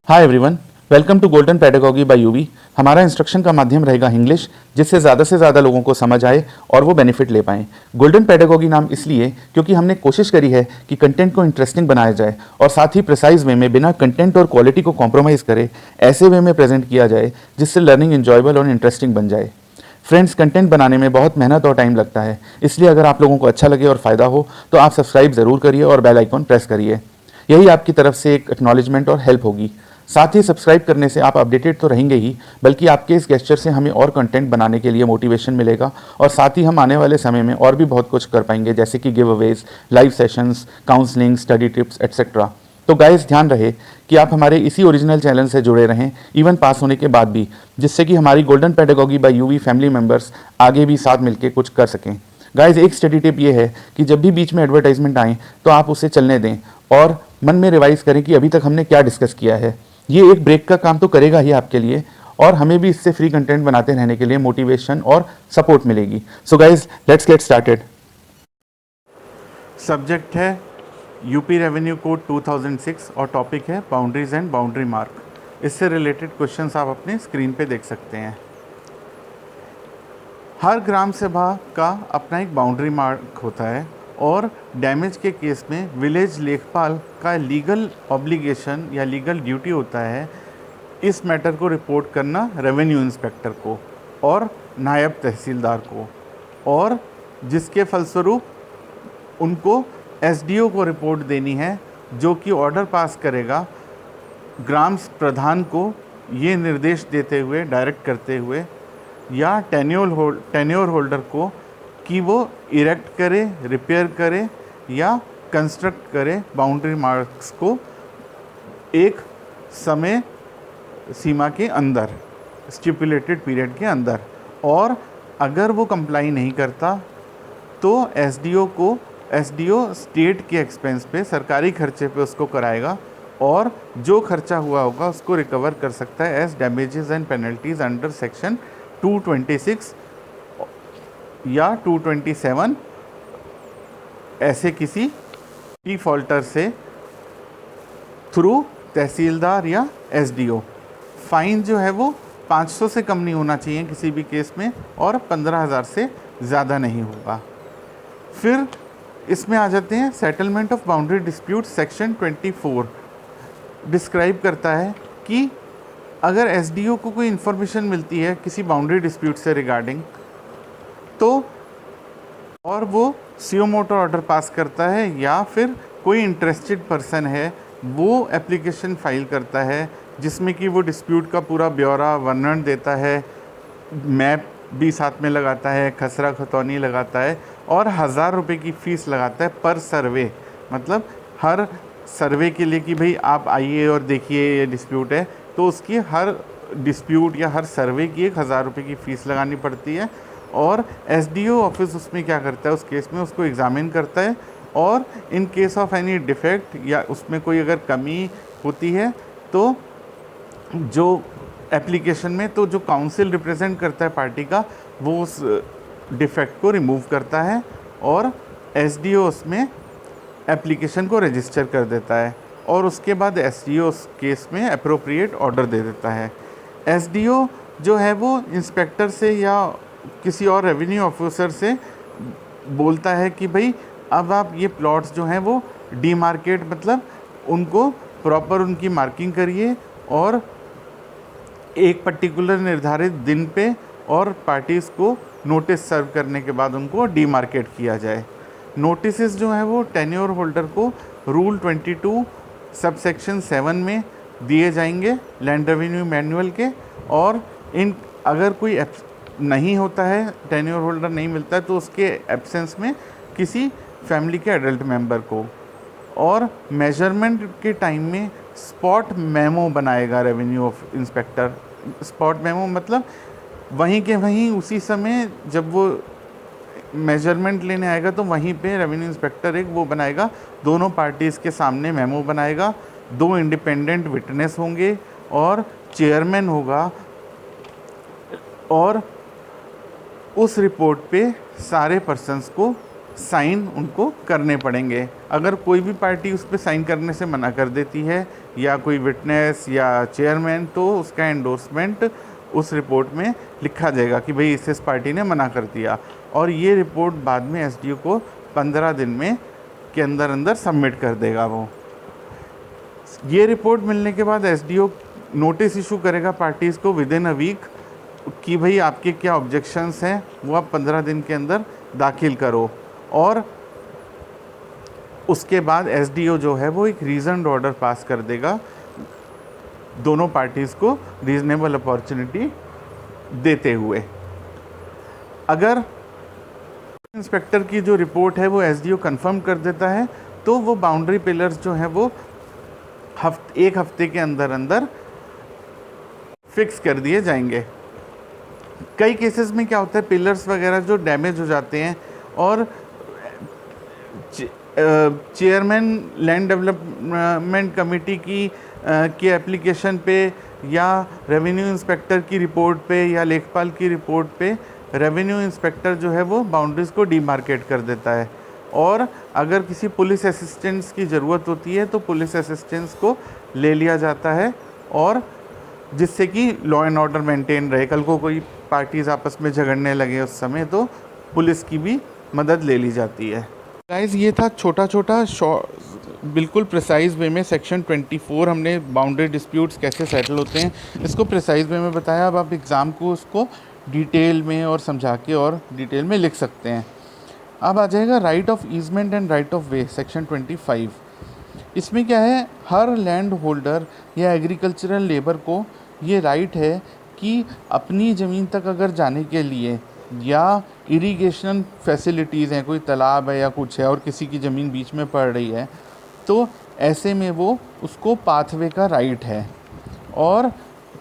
Hi everyone, welcome to golden pedagogy by UV. हमारा instruction का माध्यम रहेगा इंग्लिश, जिससे ज़्यादा से ज़्यादा लोगों को समझ आए और वो बेनिफिट ले पाएँ। गोल्डन पेडागॉजी नाम इसलिए क्योंकि हमने कोशिश करी है कि कंटेंट को इंटरेस्टिंग बनाया जाए और साथ ही प्रिसाइज वे में बिना कंटेंट और क्वालिटी को कॉम्प्रोमाइज़ करे ऐसे वे में प्रेजेंट किया जाए जिससे लर्निंग इंजॉयबल और इंटरेस्टिंग बन जाए। फ्रेंड्स, कंटेंट बनाने में बहुत मेहनत और टाइम लगता है, इसलिए अगर आप लोगों को अच्छा लगे और फ़ायदा हो तो आप सब्सक्राइब ज़रूर करिए और बेल आइकॉन प्रेस करिए। यही आपकी तरफ से एक एक्नॉलेजमेंट और हेल्प होगी। साथ ही सब्सक्राइब करने से आप अपडेटेड तो रहेंगे ही, बल्कि आपके इस गेस्चर से हमें और कंटेंट बनाने के लिए मोटिवेशन मिलेगा और साथ ही हम आने वाले समय में और भी बहुत कुछ कर पाएंगे, जैसे कि give Awez, live sessions, counselling, study tips etcetera. तो गाइस, ध्यान रहे कि आप हमारे इसी ओरिजिनल चैनल से जुड़े रहें इवन पास होने के बाद भी, जिससे कि हमारी golden pedagogy by UV family members आगे भी साथ मिलकर कुछ कर सकें। गाइस, एक स्टडी टिप ये है कि जब भी बीच में एडवर्टाइजमेंट आए तो आप उसे चलने दें और मन में रिवाइज करें कि अभी तक हमने क्या डिस्कस किया है। ये एक ब्रेक का काम तो करेगा ही आपके लिए, और हमें भी इससे फ्री कंटेंट बनाते रहने के लिए मोटिवेशन और सपोर्ट मिलेगी। So guys, let's get started. Subject है यूपी रेवेन्यू कोड 2006 और टॉपिक है बाउंड्रीज एंड बाउंड्री मार्क। इससे रिलेटेड क्वेश्चंस आप अपने स्क्रीन पे देख सकते हैं। हर ग्राम सभा का अपना एक बाउंड्री मार्क होता है और डैमेज के केस में विलेज लेखपाल का लीगल ऑब्लिगेशन या लीगल ड्यूटी होता है इस मैटर को रिपोर्ट करना रेवेन्यू इंस्पेक्टर को और नायब तहसीलदार को, और जिसके फलस्वरूप उनको एसडीओ को रिपोर्ट देनी है, जो कि ऑर्डर पास करेगा ग्राम प्रधान को ये निर्देश देते हुए, डायरेक्ट करते हुए, या टेन्योर होल्डर को कि वो इरेक्ट करे, रिपेयर करे या कंस्ट्रक्ट करे बाउंड्री मार्क्स को एक समय सीमा के अंदर, स्टिपुलेटेड पीरियड के अंदर। और अगर वो कंप्लाई नहीं करता तो एसडीओ स्टेट के एक्सपेंस पे, सरकारी खर्चे पे उसको कराएगा और जो खर्चा हुआ होगा उसको रिकवर कर सकता है as damages and penalties under section 226 या 227 ऐसे किसी डिफॉल्टर से थ्रू तहसीलदार या एसडीओ। फाइन जो है वो 500 से कम नहीं होना चाहिए किसी भी केस में और 15,000 से ज़्यादा नहीं होगा। फिर इसमें आ जाते हैं settlement of boundary dispute. Section 24 describe करता है कि अगर एसडीओ को कोई इन्फॉर्मेशन मिलती है किसी बाउंड्री डिस्प्यूट से रिगार्डिंग, तो और वो सीओ मोटर ऑर्डर पास करता है या फिर कोई इंटरेस्टेड पर्सन है वो एप्लीकेशन फाइल करता है जिसमें कि वो डिस्प्यूट का पूरा ब्यौरा वर्णन देता है, मैप भी साथ में लगाता है, खसरा खतौनी लगाता है और 1,000 रुपये की फ़ीस लगाता है पर सर्वे। मतलब हर सर्वे के लिए कि भाई आप आइए और देखिए ये डिस्प्यूट है, तो उसकी हर डिस्प्यूट या हर सर्वे की 1,000 रुपये की फ़ीस लगानी पड़ती है। और एसडीओ ऑफिस उसमें क्या करता है, उस केस में उसको एग्ज़ामिन करता है और in case of any defect या उसमें कोई अगर कमी होती है तो जो एप्लीकेशन में, तो जो काउंसिल रिप्रेजेंट करता है पार्टी का, वो उस डिफेक्ट को रिमूव करता है और एसडीओ उसमें एप्लीकेशन को रजिस्टर कर देता है और उसके बाद एसडीओ उस केस में अप्रोप्रिएट ऑर्डर दे देता है। एसडीओ जो है वो इंस्पेक्टर से या किसी और रेवेन्यू ऑफिसर से बोलता है कि भाई अब आप ये प्लॉट्स जो हैं वो डीमार्केट, मतलब उनको प्रॉपर उनकी मार्किंग करिए और एक पर्टिकुलर निर्धारित दिन पे और पार्टीज़ को नोटिस सर्व करने के बाद उनको डीमार्केट किया जाए। नोटिस जो है वो टेन्योर होल्डर को रूल 22 सब सेक्शन 7 में दिए जाएंगे लैंड रेवेन्यू मैनुअल के, और इन अगर कोई नहीं होता है, टेन्योर होल्डर नहीं मिलता है, तो उसके एब्सेंस में किसी फैमिली के एडल्ट मेंबर को। और मेजरमेंट के टाइम में स्पॉट मेमो बनाएगा रेवेन्यू इंस्पेक्टर। स्पॉट मेमो मतलब वहीं के वहीं उसी समय जब वो मेजरमेंट लेने आएगा तो वहीं पे रेवेन्यू इंस्पेक्टर एक वो बनाएगा, दोनों पार्टीज़ के सामने मेमो बनाएगा, 2 इंडिपेंडेंट विटनेस होंगे और चेयरमैन होगा, और उस रिपोर्ट पे सारे पर्सन्स को साइन उनको करने पड़ेंगे। अगर कोई भी पार्टी उस पर साइन करने से मना कर देती है या कोई विटनेस या चेयरमैन, तो उसका एंडोर्समेंट उस रिपोर्ट में लिखा जाएगा कि भाई इस पार्टी ने मना कर दिया, और ये रिपोर्ट बाद में एसडीओ को 15 दिन में के अंदर अंदर सबमिट कर देगा। वो ये रिपोर्ट मिलने के बाद एसडीओ नोटिस इशू करेगा पार्टीज़ को विद इन अ वीक कि भाई आपके क्या ऑब्जेक्शंस हैं, वो आप 15 दिन के अंदर दाखिल करो। और उसके बाद एसडीओ जो है वो एक रीजनड ऑर्डर पास कर देगा, दोनों पार्टीज़ को रीजनेबल अपॉर्चुनिटी देते हुए। अगर इंस्पेक्टर की जो रिपोर्ट है वो एसडीओ कंफर्म कर देता है, तो वो बाउंड्री पिलर्स जो हैं वो एक हफ्ते के अंदर अंदर फिक्स कर दिए जाएंगे। कई केसेस में क्या होता है, पिलर्स वगैरह जो डैमेज हो जाते हैं और चेयरमैन लैंड डेवलपमेंट कमेटी की के एप्लीकेशन पे या रेवेन्यू इंस्पेक्टर की रिपोर्ट पे या लेखपाल की रिपोर्ट पे रेवेन्यू इंस्पेक्टर जो है वो बाउंड्रीज़ को डीमार्केट कर देता है, और अगर किसी पुलिस असिस्टेंस की ज़रूरत होती है तो पुलिस असिस्टेंस को ले लिया जाता है, और जिससे कि लॉ एंड ऑर्डर मेंटेन रहे। कल को कोई पार्टीज़ आपस में झगड़ने लगे उस समय तो पुलिस की भी मदद ले ली जाती है। गाइस, ये था छोटा छोटा बिल्कुल प्रिसाइज वे में सेक्शन 24 हमने बाउंड्री डिस्प्यूट्स कैसे सेटल होते हैं इसको प्रिसाइज वे में बताया। अब आप एग्ज़ाम को उसको डिटेल में और समझा के और डिटेल में लिख सकते हैं। अब आ जाएगा right of easement and right of way, section 25। इसमें क्या है, हर लैंड होल्डर या एग्रीकल्चरल लेबर को ये राइट है कि अपनी ज़मीन तक अगर जाने के लिए या इरिगेशन फैसिलिटीज़ हैं, कोई तालाब है या कुछ है और किसी की ज़मीन बीच में पड़ रही है, तो ऐसे में वो उसको पाथवे का राइट है। और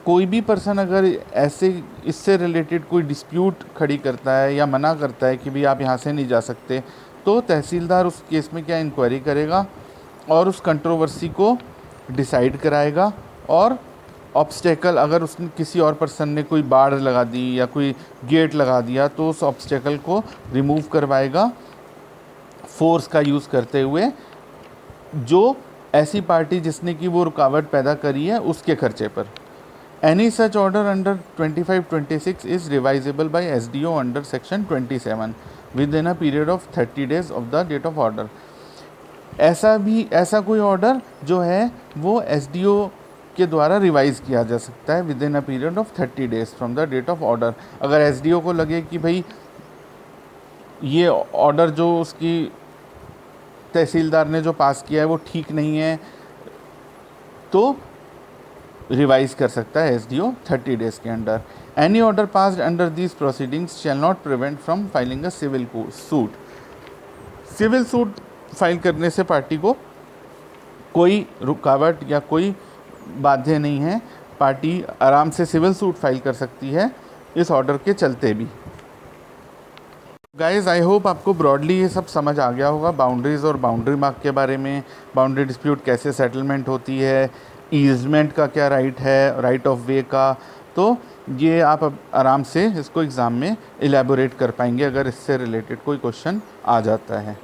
कोई भी पर्सन अगर ऐसे इससे रिलेटेड कोई डिस्प्यूट खड़ी करता है या मना करता है कि भाई आप यहाँ से नहीं जा सकते, तो तहसीलदार उस केस में क्या इंक्वायरी करेगा और उस कंट्रोवर्सी को डिसाइड कराएगा, और ऑब्स्टेकल अगर उसने किसी और पर्सन ने कोई बाड़ लगा दी या कोई गेट लगा दिया तो उस ऑब्स्टेकल को रिमूव करवाएगा फोर्स का यूज़ करते हुए, जो ऐसी पार्टी जिसने कि वो रुकावट पैदा करी है उसके खर्चे पर। Any such order under 25-26 is revisable by SDO under section 27 within a period of 30 days of the date of order. ऐसा कोई ऑर्डर जो है वो एसडीओ के द्वारा रिवाइज़ किया जा सकता है within a period of 30 days from the date of order. अगर एसडीओ को लगे कि भाई ये ऑर्डर जो उसकी तहसीलदार ने जो पास किया है वो ठीक नहीं है, तो रिवाइज़ कर सकता है एसडीओ 30 days के अंडर। Any order passed under these proceedings shall not prevent from filing a civil suit. Civil suit file करने से पार्टी को कोई रुकावट या कोई बाध्य नहीं है, पार्टी आराम से सिविल सूट फाइल कर सकती है इस ऑर्डर के चलते भी। गाइज़, आई होप आपको ब्रॉडली ये सब समझ आ गया होगा, बाउंड्रीज़ और बाउंड्री मार्क के बारे में, बाउंड्री डिस्प्यूट कैसे सेटलमेंट होती है, ईजमेंट का क्या राइट है, राइट ऑफ वे का। तो ये आप अब आराम से इसको एग्ज़ाम में एलैबोरेट कर पाएंगे अगर इससे रिलेटेड कोई क्वेश्चन आ जाता है।